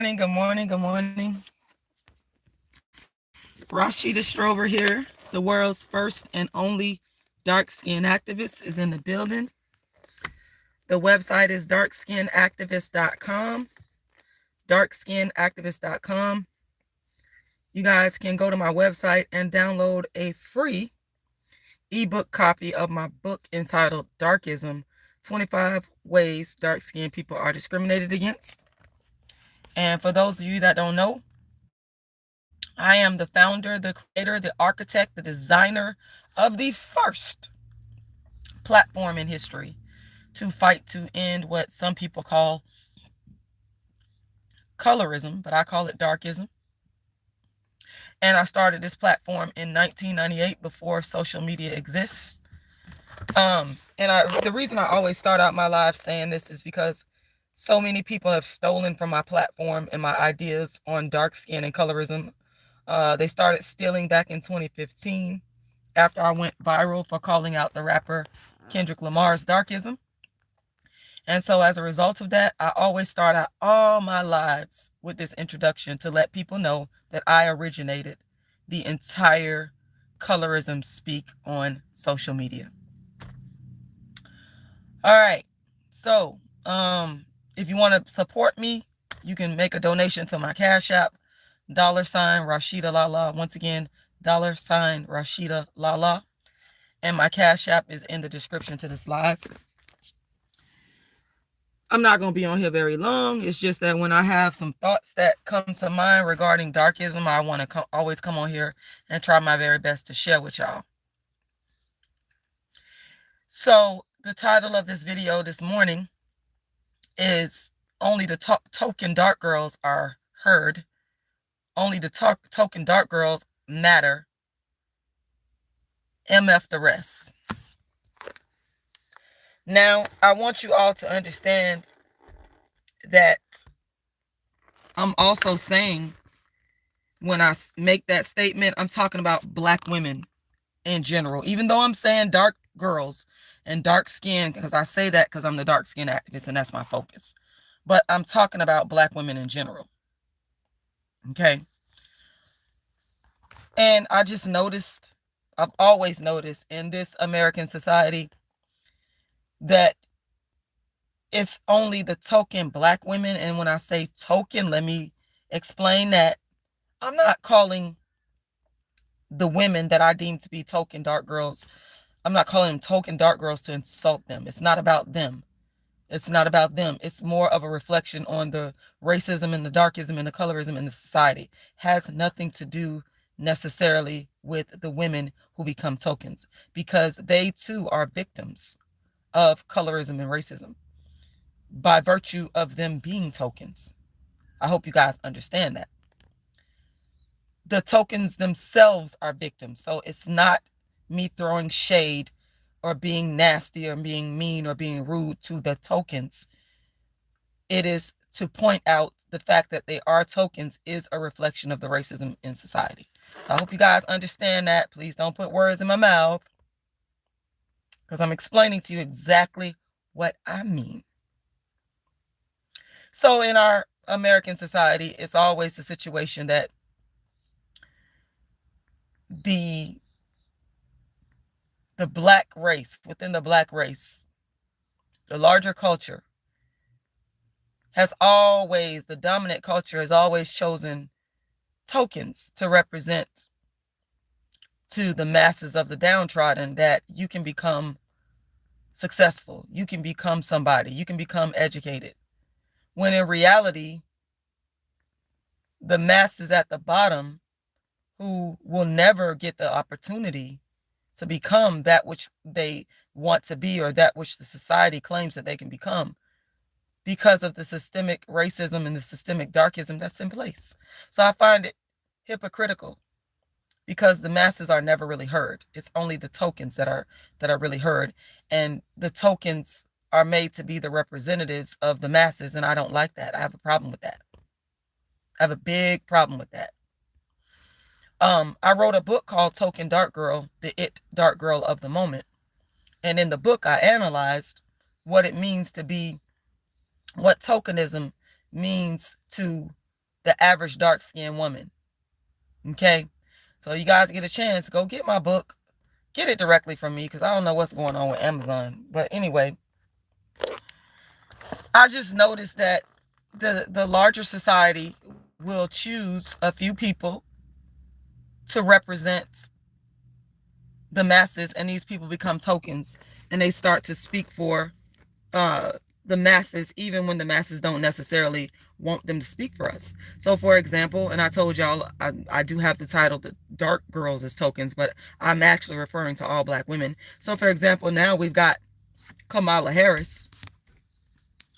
Good morning, good morning. Rashida Strober here, the world's first and only dark skin activist, is in the building. The website is darkskinactivist.com. Darkskinactivist.com. You guys can go to my website and download a free ebook copy of my book entitled Dark ISM, 25 Ways Dark Skinned People Are Discriminated Against. And for those of you that don't know, I am the founder, the creator, the architect, the designer of the first platform in history to fight to end what some people call colorism, but I call it darkism. And I started this platform in 1998 before social media exists. The reason I always start out my live saying this is because so many people have stolen from my platform and my ideas on dark skin and colorism. They started stealing back in 2015 after I went viral for calling out the rapper Kendrick Lamar's darkism. And so as a result of that, I always start out all my lives with this introduction to let people know that I originated the entire colorism speak on social media. All right. So if you want to support me, you can make a donation to my Cash App, $RASHIDA'S. Once again, $RASHIDA'S. And my Cash App is in the description to this live. I'm not going to be on here very long. It's just that when I have some thoughts that come to mind regarding darkism, I want to always come on here and try my very best to share with y'all. So the title of this video this morning is Only the Token Dark Girls Are Heard. Only the token dark girls matter. MF the rest. Now, I want you all to understand that I'm also saying, when I make that statement, I'm talking about Black women in general. Even though I'm saying dark girls and dark skin, because I say that because I'm the dark skin activist and that's my focus. But I'm talking about Black women in general. Okay? And I just noticed, I've always noticed in this American society that it's only the token Black women. And when I say token, let me explain that I'm not calling the women that I deem to be token dark girls, I'm not calling them token dark girls to insult them. It's not about them. It's not about them. It's more of a reflection on the racism and the darkism and the colorism in the society. It has nothing to do necessarily with the women who become tokens, because they too are victims of colorism and racism by virtue of them being tokens. I hope you guys understand that. The tokens themselves are victims. So it's not me throwing shade or being nasty or being mean or being rude to the tokens. It is to point out the fact that they are tokens is a reflection of the racism in society. So I hope you guys understand that. Please don't put words in my mouth, because I'm explaining to you exactly what I mean. So in our American society, it's always the situation that the Black race, within the Black race, the larger culture has always, the dominant culture has always chosen tokens to represent to the masses of the downtrodden that you can become successful, you can become somebody, you can become educated. When in reality, the masses at the bottom who will never get the opportunity to become that which they want to be or that which the society claims that they can become because of the systemic racism and the systemic darkism that's in place. So I find it hypocritical, because the masses are never really heard. It's only the tokens that are really heard, and the tokens are made to be the representatives of the masses, and I don't like that. I have a problem with that. I have a big problem with that. I wrote a book called Token Dark Girl, the It Dark Girl of the Moment. And in the book, I analyzed what it means to be, what tokenism means to the average dark-skinned woman. Okay? So you guys get a chance, go get my book. Get it directly from me, because I don't know what's going on with Amazon. But anyway, I just noticed that the larger society will choose a few people to represent the masses, and these people become tokens, and they start to speak for the masses, even when the masses don't necessarily want them to speak for us. So for example, and I told y'all I do have the title the dark girls as tokens, but I'm actually referring to all black women. So for example, now we've got Kamala Harris.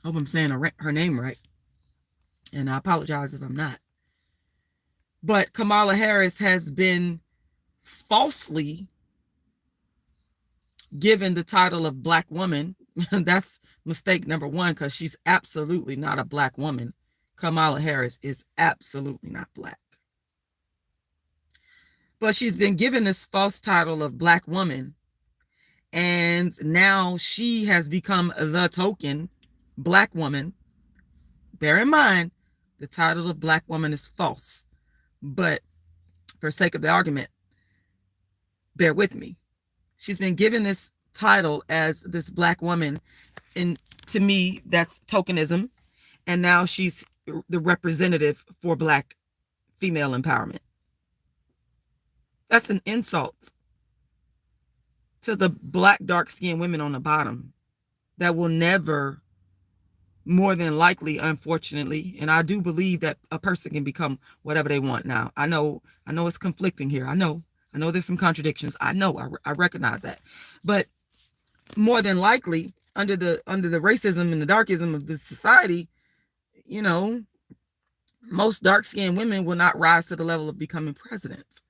Hope I'm saying her name right, and I apologize if I'm not. But Kamala Harris has been falsely given the title of black woman. That's mistake number one, because she's absolutely not a black woman. Kamala Harris is absolutely not black. But she's been given this false title of black woman, and now she has become the token black woman. Bear in mind, the title of black woman is false, but for sake of the argument, bear with me. She's been given this title as this black woman, and to me, that's tokenism. And now she's the representative for black female empowerment. That's an insult to the black dark-skinned women on the bottom that will never, more than likely, unfortunately, and I do believe that a person can become whatever they want now. I know it's conflicting here. I know there's some contradictions. I know, I recognize that. But more than likely, under the racism and the darkism of this society, you know, most dark-skinned women will not rise to the level of becoming presidents.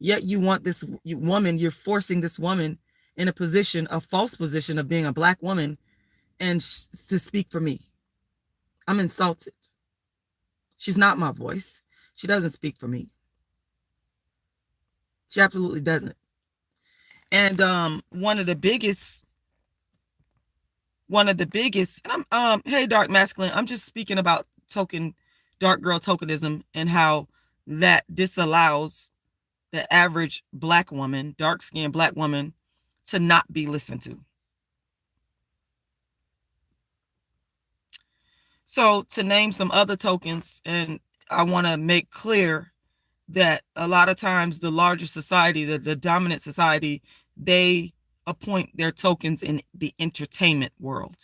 Yet you want this woman, you're forcing this woman in a position, a false position of being a black woman, and to speak for me. I'm insulted. She's not my voice. She doesn't speak for me. She absolutely doesn't. And one of the biggest, hey, dark masculine, I'm just speaking about dark girl tokenism, and how that disallows the average black woman, dark-skinned black woman, to not be listened to. So to name some other tokens, and I want to make clear that a lot of times the larger society, the dominant society, they appoint their tokens in the entertainment world.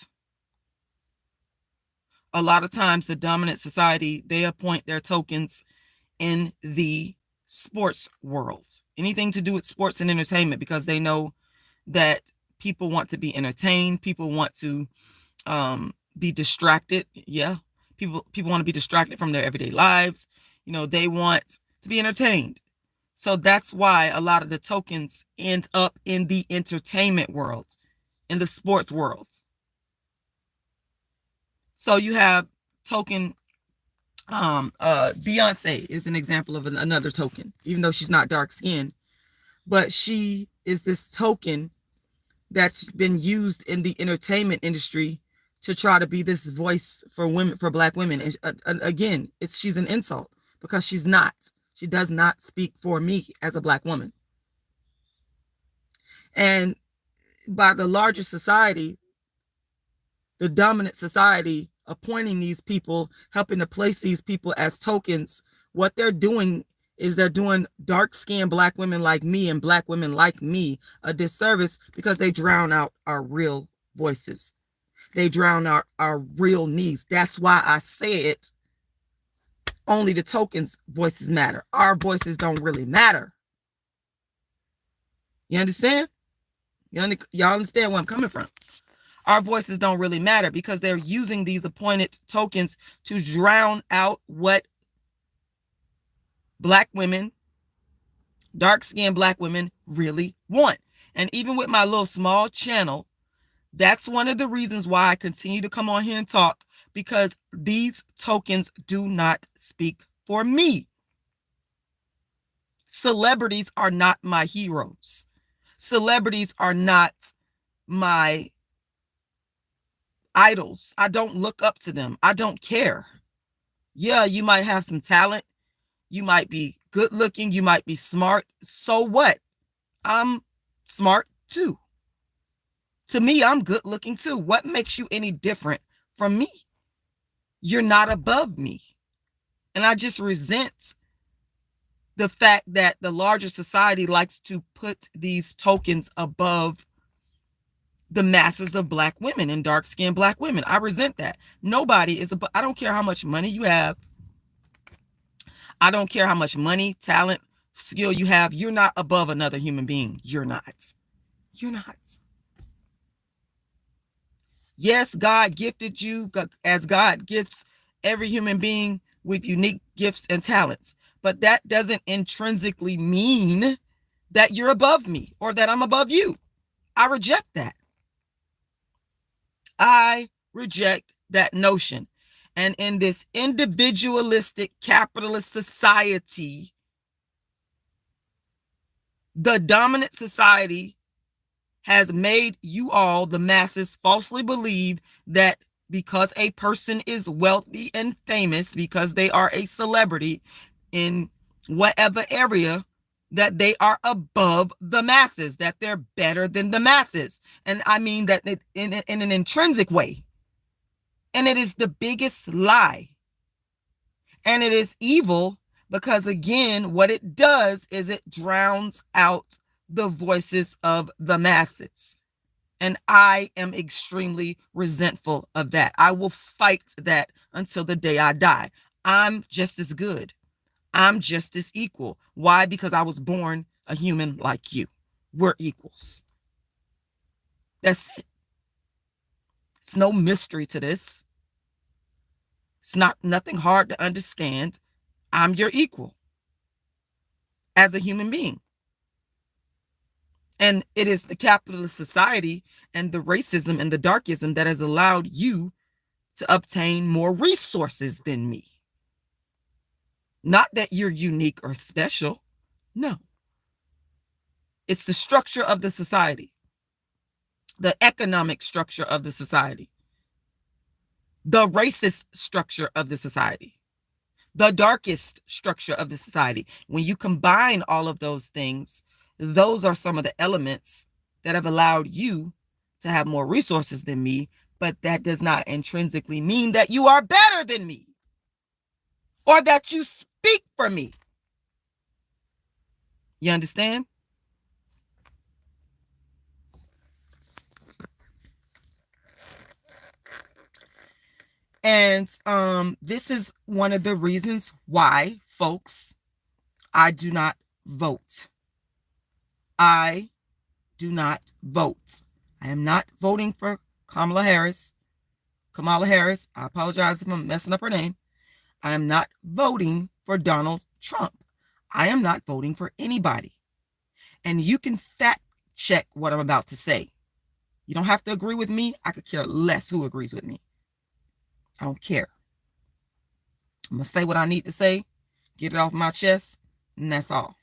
A lot of times the dominant society, they appoint their tokens in the sports world. Anything to do with sports and entertainment, because they know that people want to be entertained. People want to be distracted. Yeah. People want to be distracted from their everyday lives. You know, they want to be entertained. So that's why a lot of the tokens end up in the entertainment world, in the sports world. So you have token, Beyonce is an example of another token, even though she's not dark skinned, but she is this token that's been used in the entertainment industry to try to be this voice for women, for black women. And again, she's an insult, because she's not. She does not speak for me as a black woman. And by the larger society, the dominant society, appointing these people, helping to place these people as tokens, what they're doing is they're doing dark-skinned black women like me and black women like me a disservice, because they drown out our real voices. They drown out our real needs. That's why I said only the tokens' voices matter. Our voices don't really matter. You understand? Y'all understand where I'm coming from? Our voices don't really matter, because they're using these appointed tokens to drown out what black women, dark-skinned black women, really want. And even with my little small channel, that's one of the reasons why I continue to come on here and talk, because these tokens do not speak for me. Celebrities are not my heroes. Celebrities are not my idols. I don't look up to them. I don't care. Yeah, you might have some talent. You might be good looking. You might be smart. So what? I'm smart too. To me, I'm good looking too. What makes you any different from me? You're not above me. And I just resent the fact that the larger society likes to put these tokens above the masses of black women and dark-skinned black women. I resent that. Nobody is above. I don't care how much money you have. I don't care how much money, talent, skill you have. You're not above another human being. You're not. You're not. Yes, God gifted you as God gifts every human being with unique gifts and talents. But that doesn't intrinsically mean that you're above me or that I'm above you. I reject that. I reject that notion. And in this individualistic capitalist society, the dominant society has made you all, the masses, falsely believe that because a person is wealthy and famous, because they are a celebrity in whatever area, that they are above the masses, that they're better than the masses. And I mean that in an intrinsic way. And it is the biggest lie. And it is evil because, again, what it does is it drowns out the voices of the masses. And I am extremely resentful of that. I will fight that until the day I die. I'm just as good. I'm just as equal. Why? Because I was born a human like you. We're equals. That's it. It's no mystery to this. It's nothing hard to understand. I'm your equal as a human being. And it is the capitalist society and the racism and the darkism that has allowed you to obtain more resources than me. Not that you're unique or special. No. It's the structure of the society, the economic structure of the society, the racist structure of the society, the darkest structure of the society. When you combine all of those things, those are some of the elements that have allowed you to have more resources than me, but that does not intrinsically mean that you are better than me or that you speak for me. You understand? And this is one of the reasons why, folks, I do not vote. I do not vote. I am not voting for Kamala Harris. I apologize if I'm messing up her name. I am not voting for Donald Trump. I am not voting for anybody. And you can fact check what I'm about to say. You don't have to agree with me. I could care less who agrees with me. I don't care. I'm going to say what I need to say, get it off my chest, and that's all.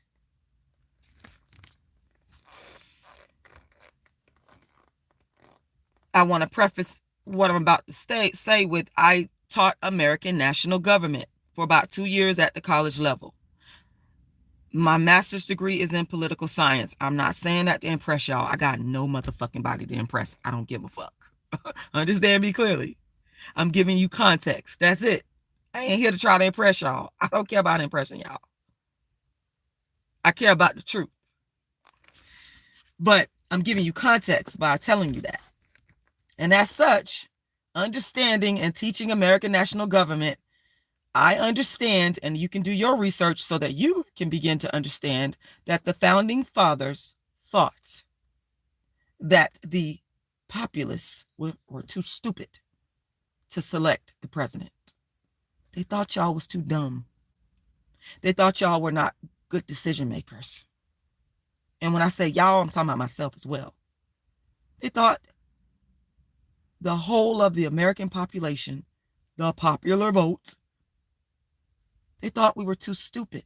I want to preface what I'm about to say with I taught American national government for about 2 years at the college level. My master's degree is in political science. I'm not saying that to impress y'all. I got no motherfucking body to impress. I don't give a fuck. Understand me clearly. I'm giving you context. That's it. I ain't here to try to impress y'all. I don't care about impressing y'all. I care about the truth. But I'm giving you context by telling you that. And as such, understanding and teaching American national government, I understand, and you can do your research so that you can begin to understand that the founding fathers thought that the populace were too stupid to select the president. They thought y'all was too dumb. They thought y'all were not good decision makers. And when I say y'all, I'm talking about myself as well. They thought the whole of the American population, the popular vote, they thought we were too stupid,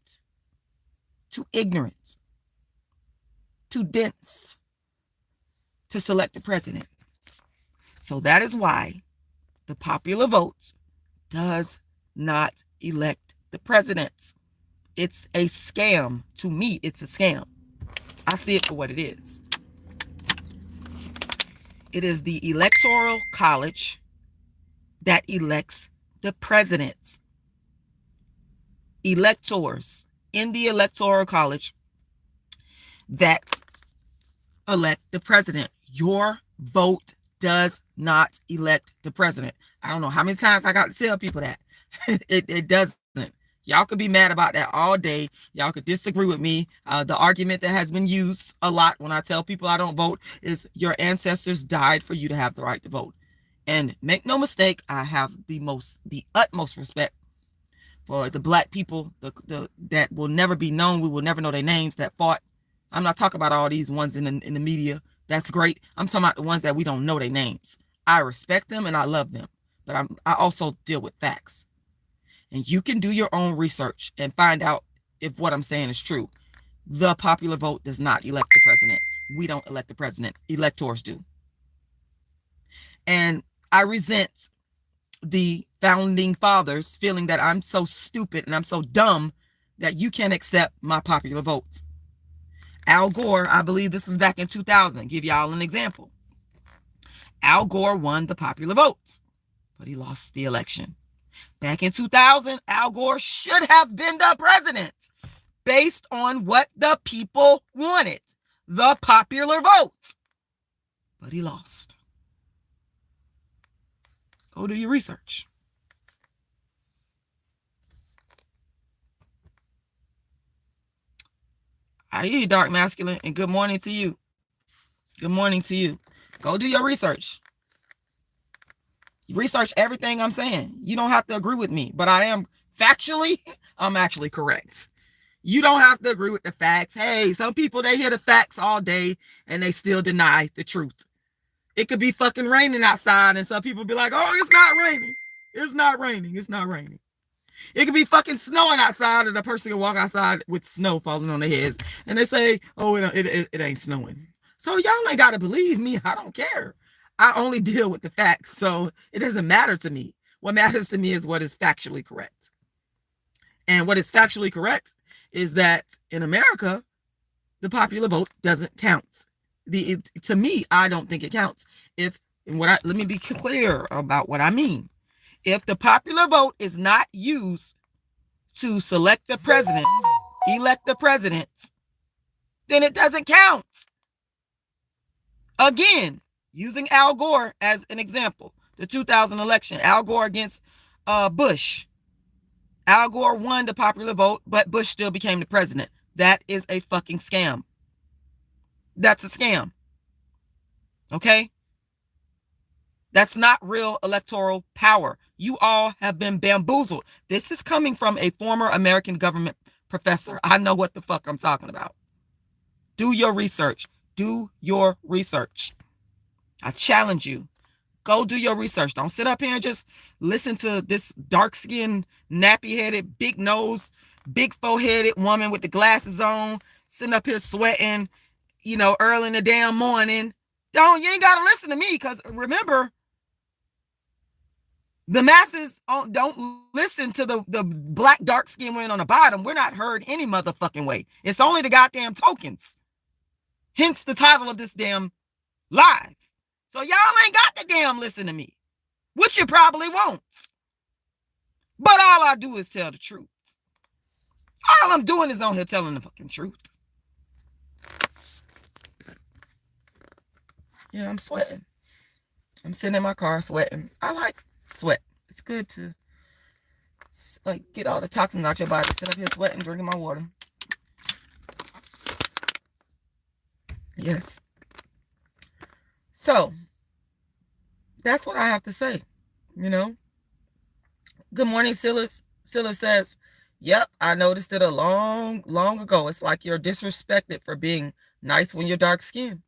too ignorant, too dense to select the president. So that is why the popular vote does not elect the presidents. It's a scam. To me, it's a scam. I see it for what it is. It is the Electoral College that elects the presidents. Electors in the Electoral College that elect the president. Your vote does not elect the president. I don't know how many times I got to tell people that. It doesn't. Y'all could be mad about that all day. Y'all could disagree with me. The argument that has been used a lot when I tell people I don't vote is your ancestors died for you to have the right to vote. And make no mistake, I have the utmost respect for the black people that will never be known. We will never know their names that fought. I'm not talking about all these ones in the media. That's great. I'm talking about the ones that we don't know their names. I respect them and I love them, but I also deal with facts. And you can do your own research and find out if what I'm saying is true. The popular vote does not elect the president. We don't elect the president. Electors do. And I resent the founding fathers feeling that I'm so stupid and I'm so dumb that you can't accept my popular vote. Al Gore, I believe this is back in 2000. Give y'all an example. Al Gore won the popular vote, but he lost the election. Back in 2000, Al Gore should have been the president based on what the people wanted, the popular vote, but he lost. Go do your research. I hear you, Dark Masculine, and good morning to you. Good morning to you. Go do your research. Research everything I'm saying. You don't have to agree with me, but I am factually, I'm actually correct. You don't have to agree with the facts. Hey, some people, they hear the facts all day and they still deny the truth. It could be fucking raining outside and some people be like, oh, it's not raining. It's not raining. It's not raining. It could be fucking snowing outside and a person can walk outside with snow falling on their heads and they say, oh, it ain't snowing. So y'all ain't got to believe me. I don't care. I only deal with the facts, so it doesn't matter to me. What matters to me is what is factually correct. And what is factually correct is that in America, the popular vote doesn't count. To me, I don't think it counts. Let me be clear about what I mean. If the popular vote is not used to select the president, elect the president, then it doesn't count. Again, using Al Gore as an example, the 2000 election, Al Gore against Bush. Al Gore won the popular vote, but Bush still became the president. That is a fucking scam. That's a scam. Okay? That's not real electoral power. You all have been bamboozled. This is coming from a former American government professor. I know what the fuck I'm talking about. Do your research. Do your research. I challenge you. Go do your research. Don't sit up here and just listen to this dark-skinned, nappy-headed, big-nosed, big foreheaded woman with the glasses on, sitting up here sweating, early in the damn morning. You ain't got to listen to me because remember, the masses don't listen to the black dark-skinned women on the bottom. We're not heard any motherfucking way. It's only the goddamn tokens. Hence the title of this damn live. So y'all ain't got to damn listen to me, which you probably won't. But all I do is tell the truth. All I'm doing is on here telling the fucking truth. Yeah, I'm sweating. I'm sitting in my car sweating. I like sweat. It's good to get all the toxins out your body. Sit up here sweating, drinking my water. Yes. So, that's what I have to say, Good morning, Silas. Silas says, yep, I noticed it a long ago. It's like you're disrespected for being nice when you're dark skinned.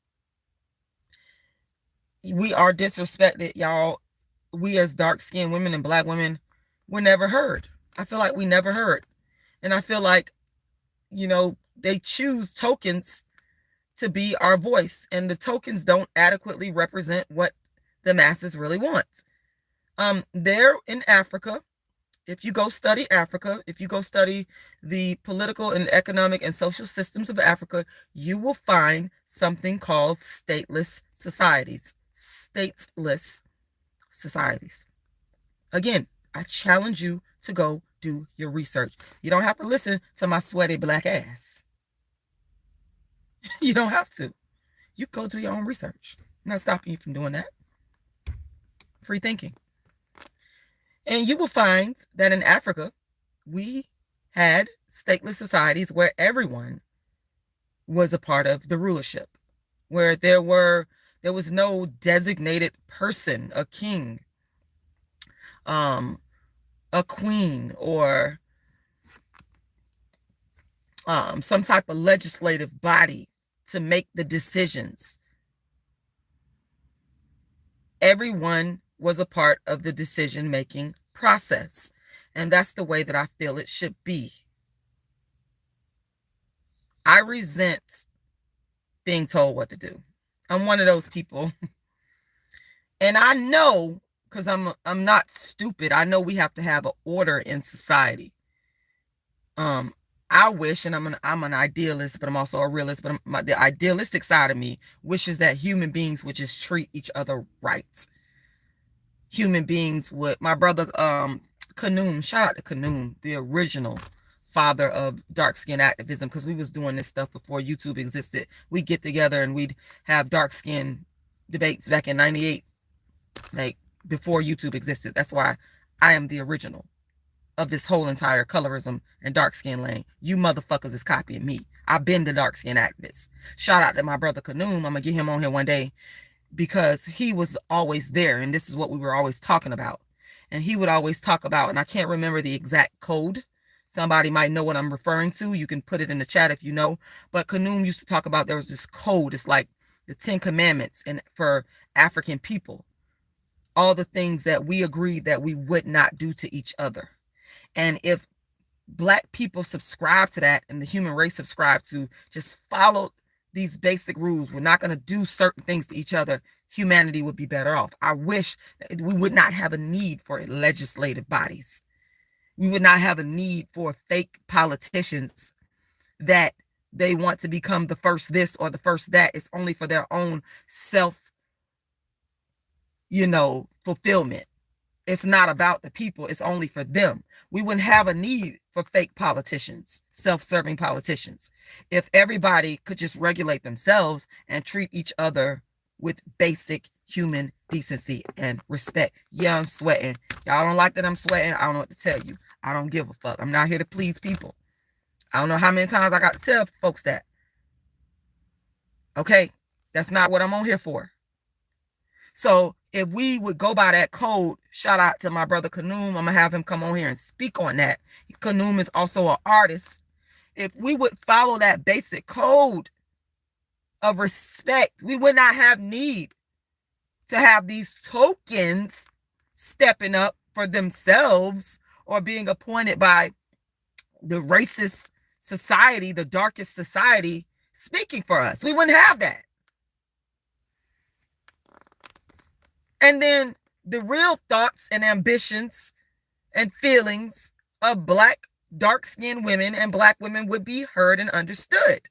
We are disrespected, y'all. We as dark skinned women and black women, we're never heard. I feel like we never heard. And I feel like, they choose tokens to be our voice, and the tokens don't adequately represent what the masses really want. There in Africa if you go study Africa, if you go study the political and economic and social systems of Africa, you will find something called stateless societies. Stateless societies. Again, I challenge you to go do your research. You don't have to listen to my sweaty black ass. You don't have to. You go do your own research. I'm not stopping you from doing that. Free thinking. And you will find that in Africa, we had stateless societies where everyone was a part of the rulership, where there was no designated person, a king, a queen, or some type of legislative body to make the decisions. Everyone was a part of the decision-making process. And that's the way that I feel it should be. I resent being told what to do. I'm one of those people. And I know, because I'm not stupid, I know we have to have an order in society. I wish, and I'm an idealist, but I'm also a realist, but the idealistic side of me wishes that human beings would just treat each other right. Human beings would, my brother Kanoum, shout out to Kanoum, the original father of dark skin activism, because we was doing this stuff before YouTube existed. We'd get together and we'd have dark skin debates back in 98, like before YouTube existed. That's why I am the original of this whole entire colorism and dark skin lane. You motherfuckers is copying me. I've been the dark skin activist. Shout out to my brother Kanoum. I'm gonna get him on here one day, because he was always there, and this is what we were always talking about. And he would always talk about, and I can't remember the exact code. Somebody might know what I'm referring to. You can put it in the chat if you know. But Kanoum used to talk about, there was this code. It's like the 10 Commandments and for African people. All the things that we agreed that we would not do to each other. And if Black people subscribe to that, and the human race subscribe to just follow these basic rules, we're not going to do certain things to each other, humanity would be better off. I wish that we would not have a need for legislative bodies. We would not have a need for fake politicians that they want to become the first this or the first that. It's only for their own self, fulfillment. It's not about the people. It's only for them. We wouldn't have a need for fake politicians, self-serving politicians, if everybody could just regulate themselves and treat each other with basic human decency and respect. Yeah, I'm sweating. Y'all don't like that I'm sweating? I don't know what to tell you. I don't give a fuck. I'm not here to please people. I don't know how many times I got to tell folks that. Okay? That's not what I'm on here for. So if we would go by that code, shout out to my brother Kanoum. I'm going to have him come on here and speak on that. Kanoum is also an artist. If we would follow that basic code of respect, we would not have need to have these tokens stepping up for themselves or being appointed by the racist society, the darkest society, speaking for us. We wouldn't have that. And then the real thoughts and ambitions and feelings of Black, dark-skinned women and Black women would be heard and understood.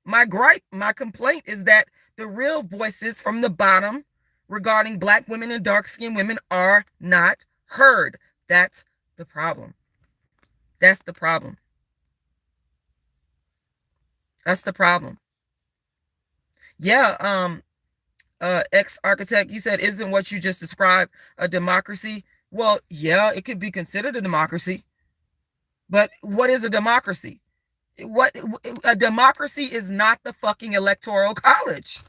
My gripe, my complaint is that the real voices from the bottom regarding Black women and dark-skinned women are not heard. That's the problem. That's the problem. That's the problem. Yeah, ex-architect, you said, isn't what you just described a democracy? Well, yeah, it could be considered a democracy. But what is a democracy? What a democracy is not the fucking electoral college.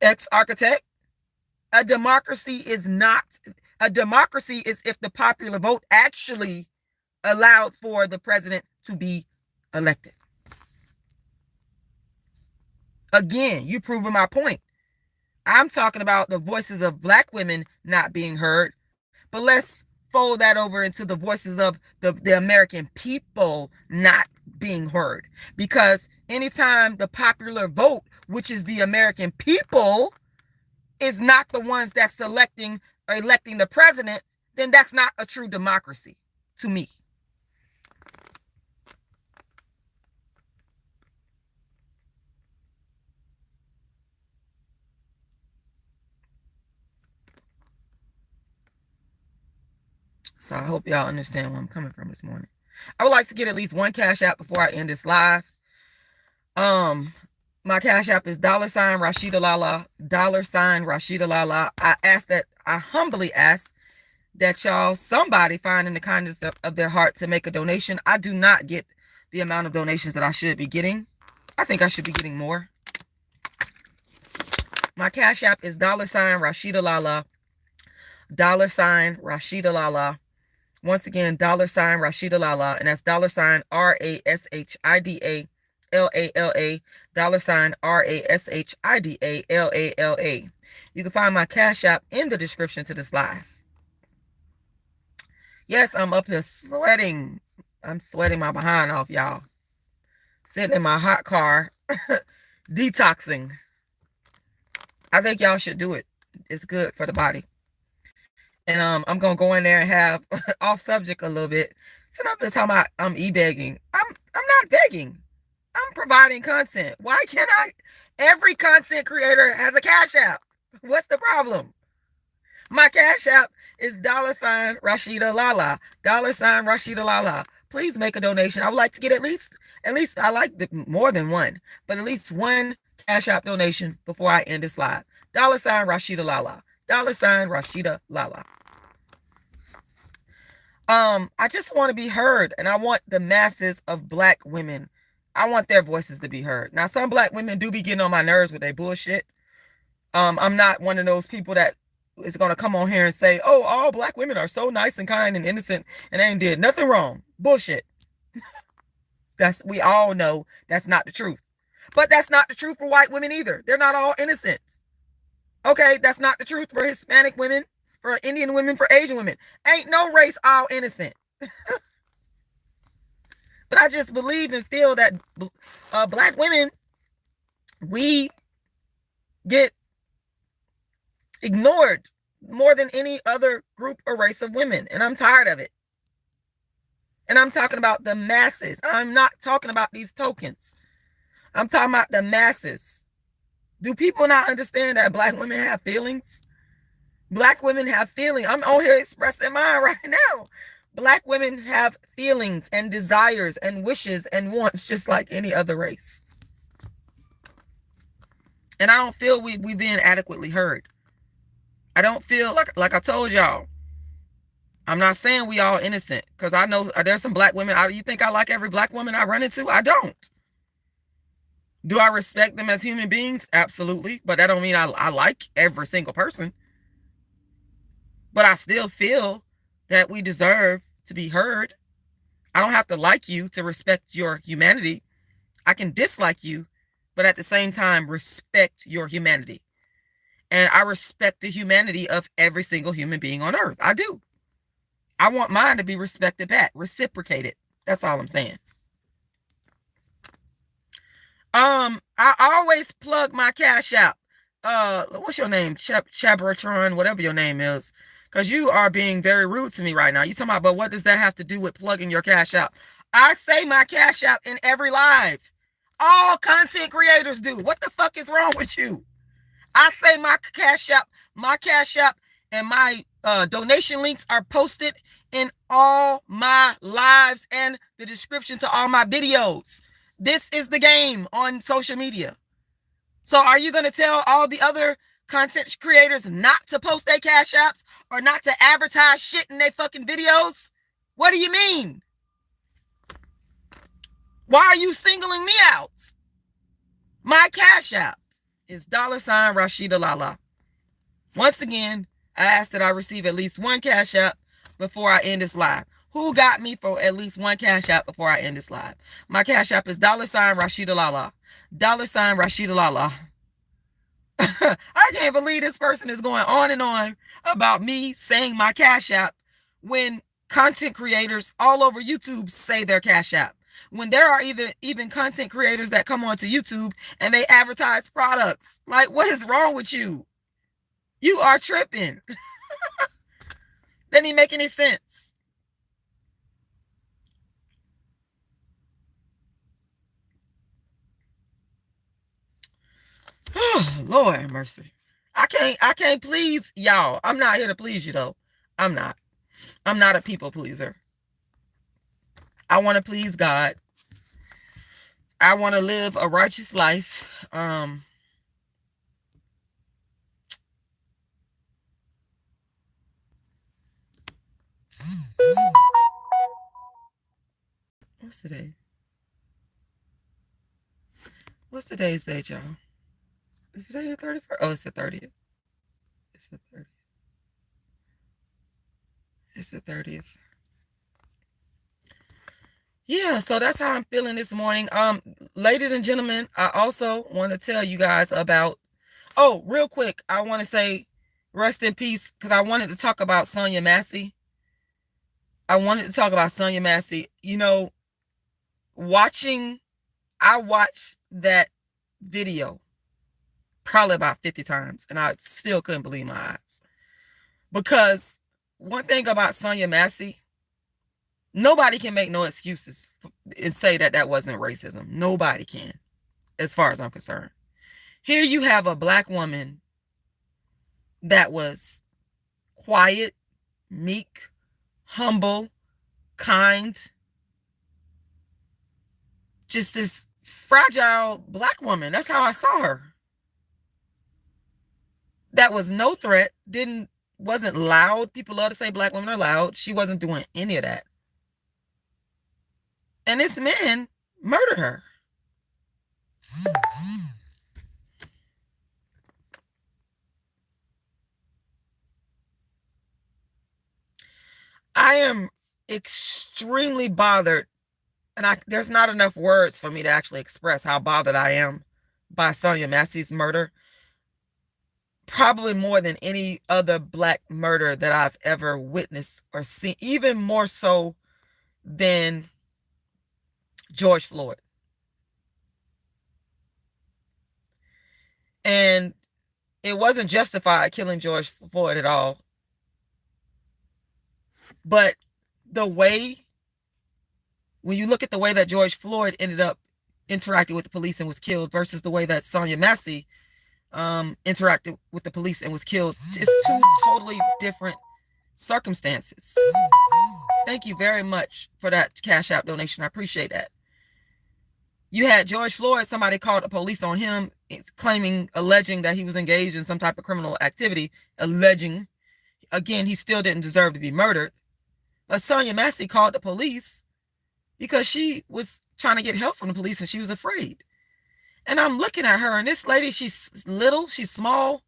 Ex-architect, a democracy is not. A democracy is if the popular vote actually allowed for the president to be elected. Again, you proving my point. I'm talking about the voices of Black women not being heard, but let's fold that over into the voices of the American people not being heard. Because anytime the popular vote, which is the American people, is not the ones that's selecting or electing the president, then that's not a true democracy to me. So I hope y'all understand where I'm coming from this morning. I would like to get at least one cash app before I end this live. My cash app is $RASHIDA'S, $RASHIDA'S. I humbly ask that y'all, somebody find in the kindness of their heart to make a donation. I do not get the amount of donations that I should be getting. I think I should be getting more. My cash app is $RASHIDA'S, $RASHIDA'S. Once again, $RASHIDA'S, and that's $RASHIDA'LA, $RASHIDA'LLA. You can find my cash app in the description to this live. Yes, I'm up here sweating. I'm sweating my behind off, y'all. Sitting in my hot car, detoxing. I think y'all should do it. It's good for the body. And I'm gonna go in there and have off subject a little bit. So I'm just talking about I'm e-begging. I'm not begging. I'm providing content. Why can't I? Every content creator has a cash app. What's the problem? My cash app is $RASHIDA'Lala, $RASHIDA'Lala. Please make a donation. I would like to get at least I like more than one, but at least one cash app donation before I end this live. $RASHIDA'Lala, $RASHIDA'Lala. I just want to be heard, and I want the masses of Black women. I want their voices to be heard. Now, some Black women do be getting on my nerves with their bullshit. I'm not one of those people that is going to come on here and say, oh, all Black women are so nice and kind and innocent and they ain't did nothing wrong. Bullshit. We all know that's not the truth. But that's not the truth for white women either. They're not all innocent. Okay, that's not the truth for Hispanic women, for Indian women, for Asian women. Ain't no race all innocent. But I just believe and feel that Black women, we get ignored more than any other group or race of women. And I'm tired of it. And I'm talking about the masses. I'm not talking about these tokens. I'm talking about the masses. Do people not understand that Black women have feelings? Black women have feelings. I'm on here expressing mine right now. Black women have feelings and desires and wishes and wants just like any other race. And I don't feel we being adequately heard. I don't feel like I told y'all. I'm not saying we all innocent, because I know there's some Black women. You think I like every Black woman I run into? I don't. Do I respect them as human beings? Absolutely. But that don't mean I like every single person. But I still feel that we deserve to be heard. I don't have to like you to respect your humanity. I can dislike you, but at the same time, respect your humanity. And I respect the humanity of every single human being on earth. I do. I want mine to be respected back, reciprocated. That's all I'm saying. I always plug my cash app. What's your name? Chabratron, whatever your name is. Because you are being very rude to me right now. You talking about, but what does that have to do with plugging your cash app? I say my cash app in every live. All content creators do. What the fuck is wrong with you? I say my cash app and my donation links are posted in all my lives and the description to all my videos. This is the game on social media. So are you going to tell all the other content creators not to post their cash apps or not to advertise shit in their fucking videos? What do you mean? Why are you singling me out? My cash app is $RASHIDA'Lala. Once again, I ask that I receive at least one cash app before I end this live. Who got me for at least one cash app before I end this live? My cash app is $RASHIDA'Lala. $RASHIDA'Lala. I can't believe this person is going on and on about me saying my cash app when content creators all over YouTube say their cash app. When there are even content creators that come onto YouTube and they advertise products. Like, what is wrong with you? You are tripping. That didn't make any sense. Oh, Lord have mercy. I can't please y'all. I'm not here to please you though. I'm not. I'm not a people pleaser. I want to please God. I want to live a righteous life. What's today? What's today's date, y'all? Is today the 31st? Oh, it's the 30th. It's the 30th. It's the 30th. Yeah, so that's how I'm feeling this morning. Ladies and gentlemen, I also want to tell you guys about, oh, real quick, I want to say rest in peace, because I wanted to talk about Sonia Massey. I wanted to talk about Sonia Massey. You know, I watched that video probably about 50 times, and I still couldn't believe my eyes. Because one thing about Sonia Massey, nobody can make no excuses and say that that wasn't racism. Nobody can, as far as I'm concerned. Here you have a black woman that was quiet, meek, humble, kind, just this fragile black woman. That's how I saw her. That was no threat, wasn't loud. People love to say black women are loud. She wasn't doing any of that. And this man murdered her. I am extremely bothered, and there's not enough words for me to actually express how bothered I am by Sonia Massey's murder. Probably more than any other black murder that I've ever witnessed or seen, even more so than George Floyd. And it wasn't justified killing George Floyd at all. But the way, when you look at the way that George Floyd ended up interacting with the police and was killed versus the way that Sonia Massey interacted with the police and was killed, it's two totally different circumstances. Thank you very much for that Cash App donation. I appreciate that. You had George Floyd, somebody called the police on him, alleging that he was engaged in some type of criminal activity, again, he still didn't deserve to be murdered. But Sonia Massey called the police because she was trying to get help from the police and she was afraid. And I'm looking at her, and this lady, she's little, she's small,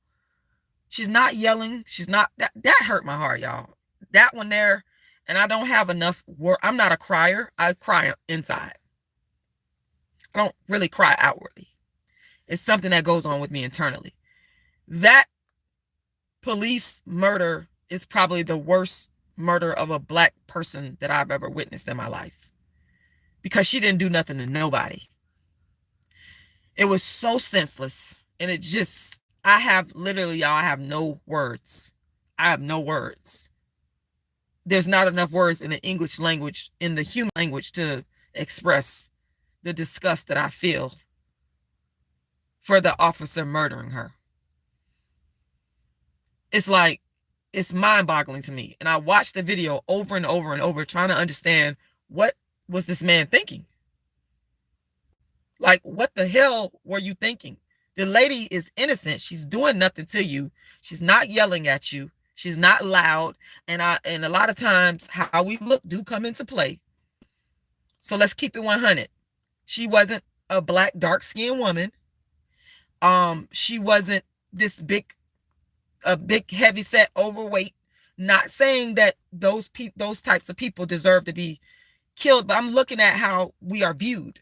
she's not yelling, she's not, that hurt my heart, y'all. That one there, and I don't have enough word. I'm not a crier. I cry inside. I don't really cry outwardly. It's something that goes on with me internally. That police murder is probably the worst murder of a black person that I've ever witnessed in my life, because she didn't do nothing to nobody. It was so senseless, and it just, I have no words. I have no words. There's not enough words in the English language, in the human language, to express the disgust that I feel for the officer murdering her. It's like, it's mind-boggling to me. And I watched the video over and over and over, trying to understand, what was this man thinking? Like, what the hell were you thinking? The lady is innocent. She's doing nothing to you. She's not yelling at you. She's not loud. And a lot of times how we look do come into play. So let's keep it 100. She wasn't a black, dark-skinned woman. She wasn't this big, heavy-set, overweight. Not saying that those types of people deserve to be killed, but I'm looking at how we are viewed.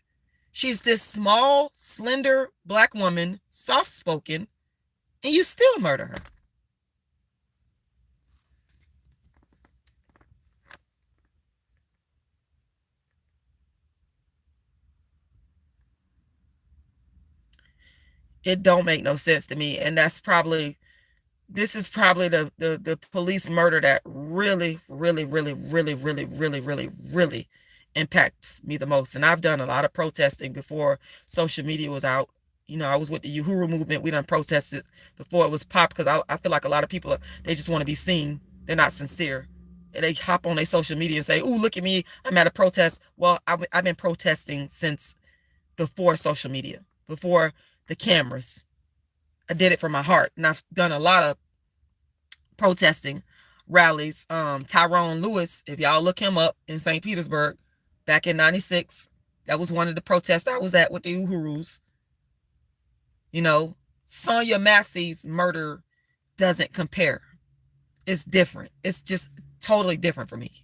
She's this small, slender black woman, soft-spoken, and you still murder her. It don't make no sense to me, and that's probably this is probably the police murder that really, really, really, really, really, really, really, really impacts me the most. And I've done a lot of protesting before social media was out. You know, I was with the Uhuru movement. We done protested before it was pop, because I feel like a lot of people, they just want to be seen. They're not sincere. And they hop on their social media and say, "Ooh, look at me, I'm at a protest." Well, I've been protesting since before social media, before the cameras. I did it from my heart. And I've done a lot of protesting rallies. Tyrone Lewis, if y'all look him up, in St. Petersburg back in 96, that was one of the protests I was at with the Uhurus. You know, Sonia Massey's murder doesn't compare. It's different. It's just totally different for me.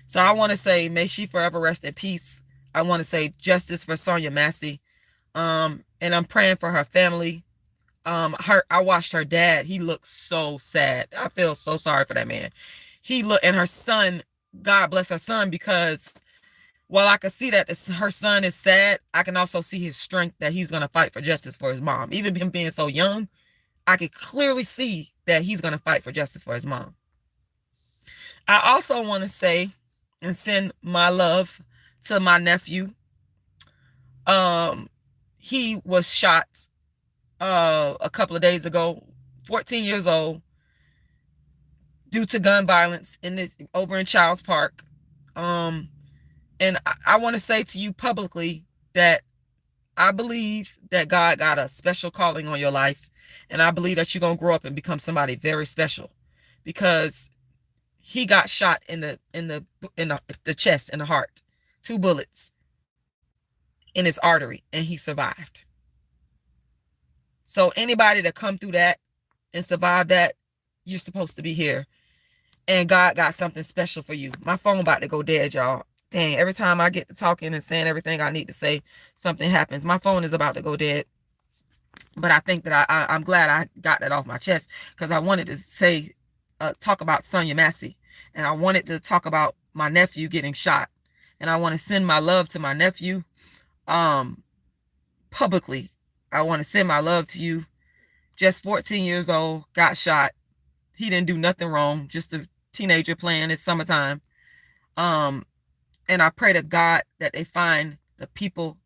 So I want to say, may she forever rest in peace. I want to say justice for Sonia Massey. And I'm praying for her family. I watched her dad. He looked so sad. I feel so sorry for that man. And her son, God bless her son, because while I can see that her son is sad, I can also see his strength, that he's going to fight for justice for his mom. Even him being so young, I could clearly see that he's going to fight for justice for his mom. I also want to say and send my love to my nephew. He was shot a couple of days ago, 14 years old, due to gun violence over in Childs Park. And I want to say to you publicly that I believe that God got a special calling on your life, and I believe that you're going to grow up and become somebody very special, because he got shot in the chest, in the heart, 2 bullets in his artery, and he survived. So anybody that come through that and survive that, you're supposed to be here. And God got something special for you. My phone about to go dead, y'all. Dang, every time I get to talking and saying everything I need to say, something happens. My phone is about to go dead. But I think that I'm glad I got that off my chest, because I wanted to say, talk about Sonia Massey. And I wanted to talk about my nephew getting shot. And I want to send my love to my nephew publicly. I want to send my love to you. Just 14 years old, got shot. He didn't do nothing wrong. Just a teenager playing. It's summertime. And I pray to God that they find the people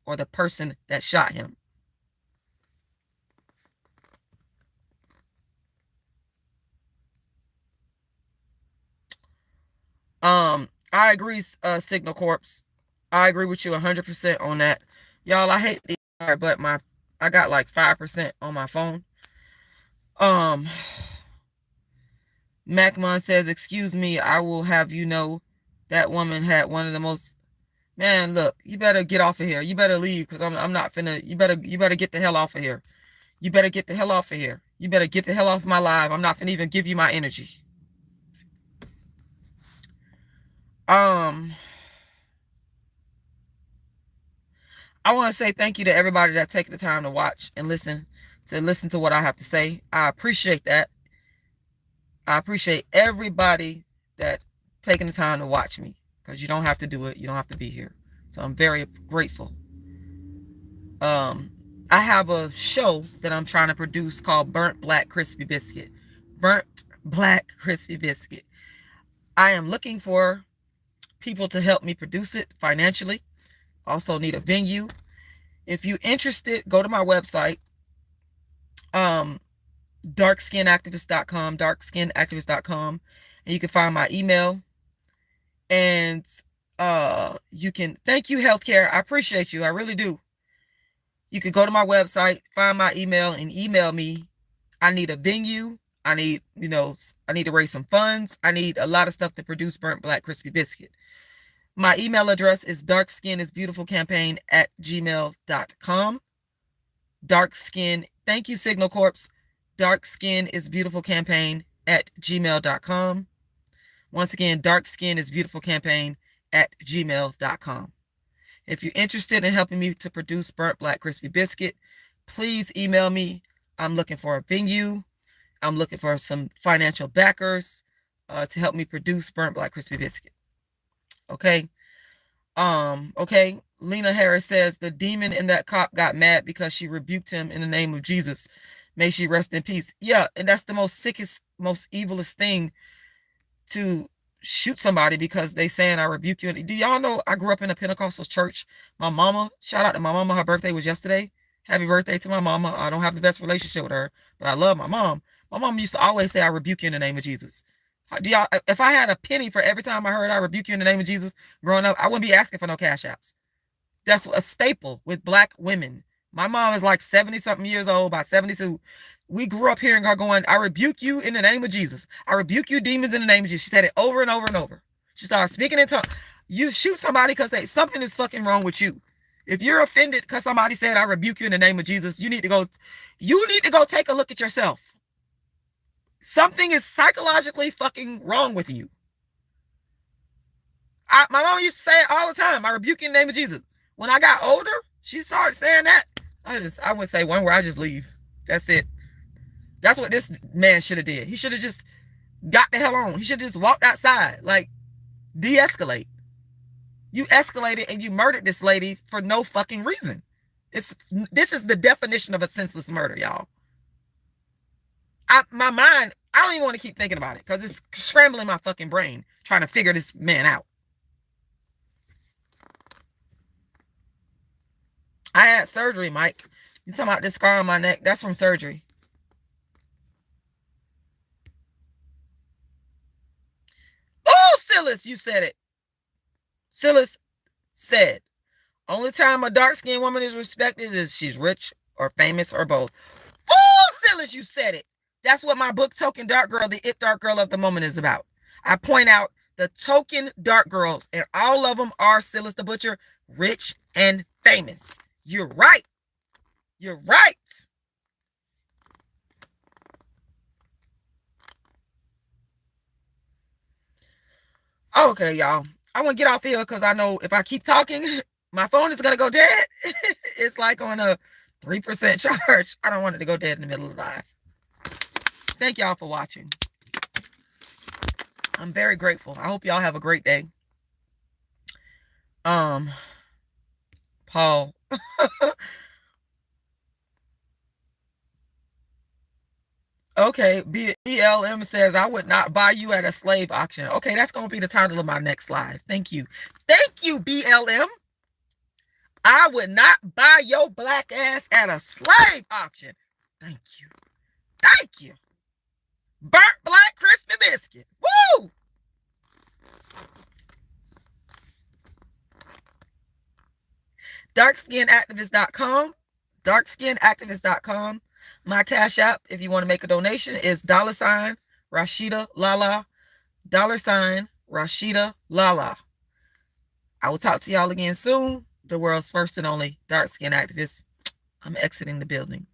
or the person that shot him. I agree, Signal Corps. I agree with you 100% on that. Y'all, I hate the but I got like 5% on my phone. Macmon says, "Excuse me, I will have you know that woman had one of the most..." Man, look, you better get off of here. You better leave, because I'm not finna. You better get the hell off of here. You better get the hell off of here. You better get the hell off my live. I'm not finna even give you my energy. I want to say thank you to everybody that taking the time to watch and listen to what I have to say. I appreciate that. I appreciate everybody that taking the time to watch me, because you don't have to do it. You don't have to be here. So I'm very grateful. I have a show that I'm trying to produce called Burnt Black Crispy Biscuit. Burnt Black Crispy Biscuit. I am looking for people to help me produce it financially. Also need a venue. If you're interested, go to my website, darkskinactivist.com, darkskinactivist.com, and you can find my email. And you can, thank you, healthcare. I appreciate you. I really do. You can go to my website, find my email, and email me. I need a venue. I need to raise some funds. I need a lot of stuff to produce Burnt Black Crispy Biscuit. My email address is darkskinisbeautifulcampaign@gmail.com. Darkskin, thank you, Signal Corps. Darkskinisbeautifulcampaign@gmail.com. Once again, darkskinisbeautifulcampaign@gmail.com. If you're interested in helping me to produce Burnt Black Crispy Biscuit, please email me. I'm looking for a venue. I'm looking for some financial backers to help me produce Burnt Black Crispy Biscuit. Okay. Okay. Lena Harris says the demon in that cop got mad because she rebuked him in the name of Jesus. May she rest in peace. Yeah, and that's the most sickest, most evilest thing, to shoot somebody because they saying I rebuke you. Do y'all know I grew up in a Pentecostal church? My mama, shout out to my mama, her birthday was yesterday. Happy birthday to my mama. I don't have the best relationship with her, but I love my mom. My mom used to always say I rebuke you in the name of Jesus. Do y'all, if I had a penny for every time I heard I rebuke you in the name of Jesus growing up, I wouldn't be asking for no cash apps. That's a staple with black women. My mom is like 70-something years old, about 72. We grew up hearing her going, I rebuke you in the name of Jesus. I rebuke you, demons, in the name of Jesus. She said it over and over and over. She started speaking in tongues. You shoot somebody because something is fucking wrong with you. If you're offended because somebody said, I rebuke you in the name of Jesus, you need to go take a look at yourself. Something is psychologically fucking wrong with you. My mom used to say it all the time. I rebuke you in the name of Jesus. When I got older, she started saying that. I would say one word, I just leave. That's it. That's what this man should have did. He should have just got the hell on. He should have just walked outside. Like, de-escalate. You escalated and you murdered this lady for no fucking reason. This is the definition of a senseless murder, y'all. My mind, I don't even want to keep thinking about it because it's scrambling my fucking brain trying to figure this man out. I had surgery, Mike. You talking about this scar on my neck? That's from surgery. Oh, Stateless, you said it. Stateless said, only time a dark-skinned woman is respected is if she's rich or famous or both. Oh, Stateless, you said it. That's what my book, Token Dark Girl, the It Dark Girl of the Moment, is about. I point out the token dark girls, and all of them are, Stateless the Butcher, rich and famous. You're right. You're right. Okay, y'all. I want to get off here because I know if I keep talking, my phone is going to go dead. It's like on a 3% charge. I don't want it to go dead in the middle of the live. Thank y'all for watching. I'm very grateful. I hope y'all have a great day. Paul. Okay, BLM says, I would not buy you at a slave auction. Okay, that's going to be the title of my next live. Thank you. Thank you, BLM. I would not buy your black ass at a slave auction. Thank you. Thank you. Burnt black crispy biscuit. Woo! darkskinactivist.com. darkskinactivist.com. My cash app, if you want to make a donation, is $RASHIDA'Lala. $RASHIDA'Lala. I will talk to y'all again soon. The world's first and only dark skin activist. I'm exiting the building.